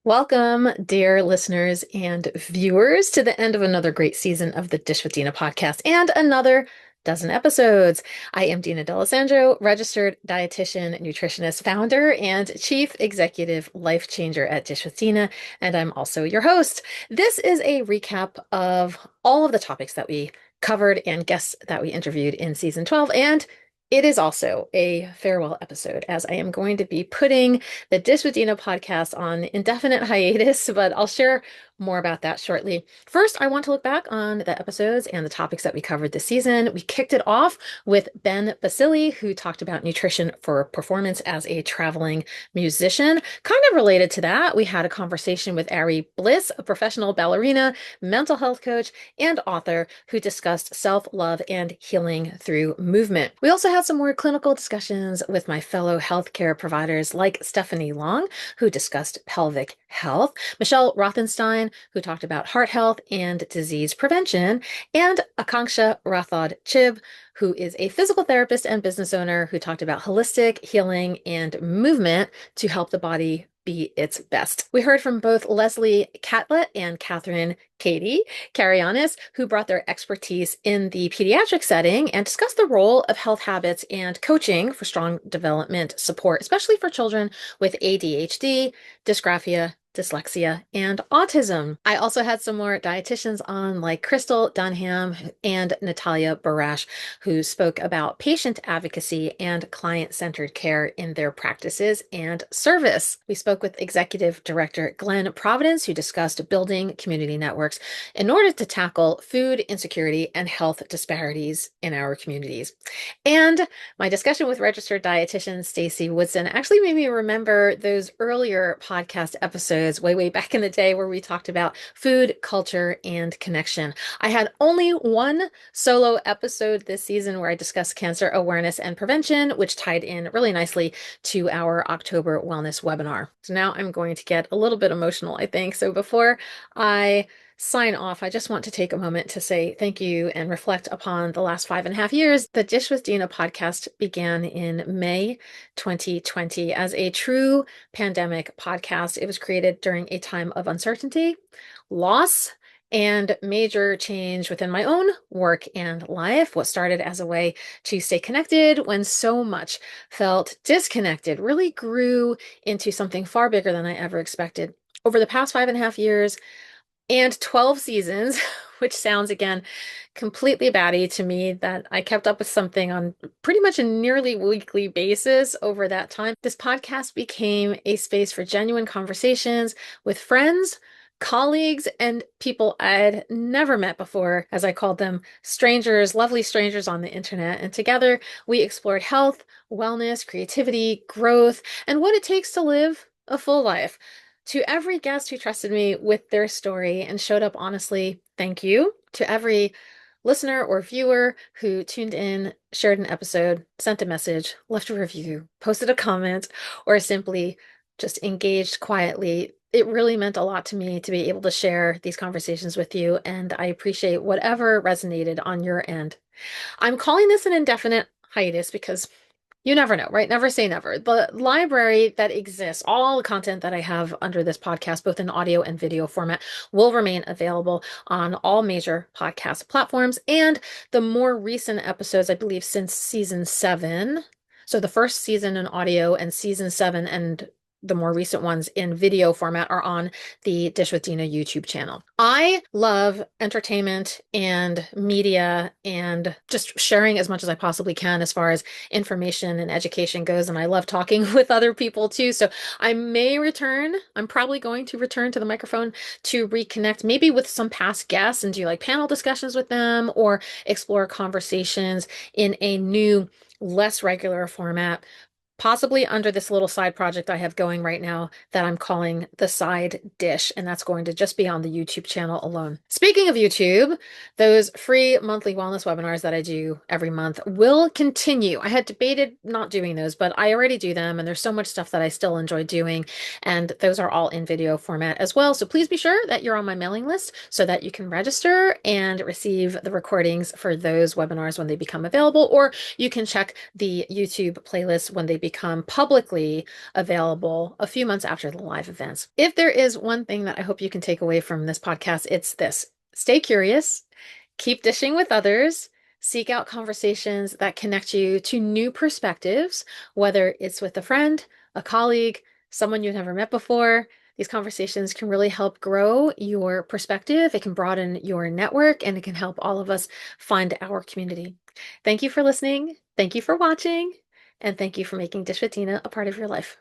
Welcome, dear listeners and viewers, to the end of another great season of the Dish with Dina podcast and another dozen episodes. I am Dina D'Alessandro, registered dietitian, nutritionist, founder, and chief executive life changer at Dish with Dina, and I'm also your host. This is a recap of all of the topics that we covered and guests that we interviewed in season 12, and it is also a farewell episode, as I am going to be putting the Dish with Dina podcast on indefinite hiatus, but I'll share more about that shortly. First, I want to look back on the episodes and the topics that we covered this season. We kicked it off with Ben Basili, who talked about nutrition for performance as a traveling musician. Kind of related to that, we had a conversation with Ari Bliss, a professional ballerina, mental health coach, and author who discussed self-love and healing through movement. We also had some more clinical discussions with my fellow healthcare providers like Stephanie Long, who discussed pelvic health, Michelle Rothenstein, who talked about heart health and disease prevention, and Akanksha Rathod Chib, who is a physical therapist and business owner who talked about holistic healing and movement to help the body be its best. We heard from both Leslie Catlett and Catherine Katie Carianis, who brought their expertise in the pediatric setting and discussed the role of health habits and coaching for strong development support, especially for children with ADHD, dysgraphia, dyslexia, and autism. I also had some more dietitians on, like Crystal Dunham and Natalia Barash, who spoke about patient advocacy and client-centered care in their practices and service. We spoke with Executive Director Glenn Providence, who discussed building community networks in order to tackle food insecurity and health disparities in our communities. And my discussion with registered dietitian Stacy Woodson actually made me remember those earlier podcast episodes way back in the day where we talked about food, culture, and connection. I had only one solo episode this season where I discussed cancer awareness and prevention, which tied in really nicely to our October wellness webinar. So now I'm going to get a little bit emotional, I think. So before I sign off, I just want to take a moment to say thank you and reflect upon the last 5.5 years. The Dish with Dina podcast began in May 2020 as a true pandemic podcast. It was created during a time of uncertainty, loss, and major change within my own work and life. What started as a way to stay connected when so much felt disconnected really grew into something far bigger than I ever expected. Over the past 5.5 years, and 12 seasons, which sounds again completely batty to me, that I kept up with something on pretty much a nearly weekly basis over that time. This podcast became a space for genuine conversations with friends, colleagues, and people I'd never met before, as I called them, strangers, lovely strangers on the internet. And together we explored health, wellness, creativity, growth, and what it takes to live a full life. To every guest who trusted me with their story and showed up honestly, thank you. To every listener or viewer who tuned in, shared an episode, sent a message, left a review, posted a comment, or simply just engaged quietly, it really meant a lot to me to be able to share these conversations with you, and I appreciate whatever resonated on your end. I'm calling this an indefinite hiatus because you never know, right? Never say never. The library that exists, all the content that I have under this podcast, both in audio and video format, will remain available on all major podcast platforms. And the more recent episodes, I believe since season 7, so the first season in audio and season 7 and the more recent ones in video format are on the Dish with Dina YouTube channel. I love entertainment and media and just sharing as much as I possibly can as far as information and education goes. And I love talking with other people too. So I may return. I'm probably going to return to the microphone to reconnect maybe with some past guests and do like panel discussions with them or explore conversations in a new, less regular format, possibly under this little side project I have going right now that I'm calling The Side Dish, and that's going to just be on the YouTube channel alone. Speaking of YouTube, those free monthly wellness webinars that I do every month will continue. I had debated not doing those, but I already do them, and there's so much stuff that I still enjoy doing, and those are all in video format as well. So please be sure that you're on my mailing list so that you can register and receive the recordings for those webinars when they become available, or you can check the YouTube playlist when they become become publicly available a few months after the live events. If there is one thing that I hope you can take away from this podcast, it's this: stay curious, keep dishing with others, seek out conversations that connect you to new perspectives, whether it's with a friend, a colleague, someone you've never met before. These conversations can really help grow your perspective. It can broaden your network, and it can help all of us find our community. Thank you for listening. Thank you for watching. And thank you for making Dish with Dina a part of your life.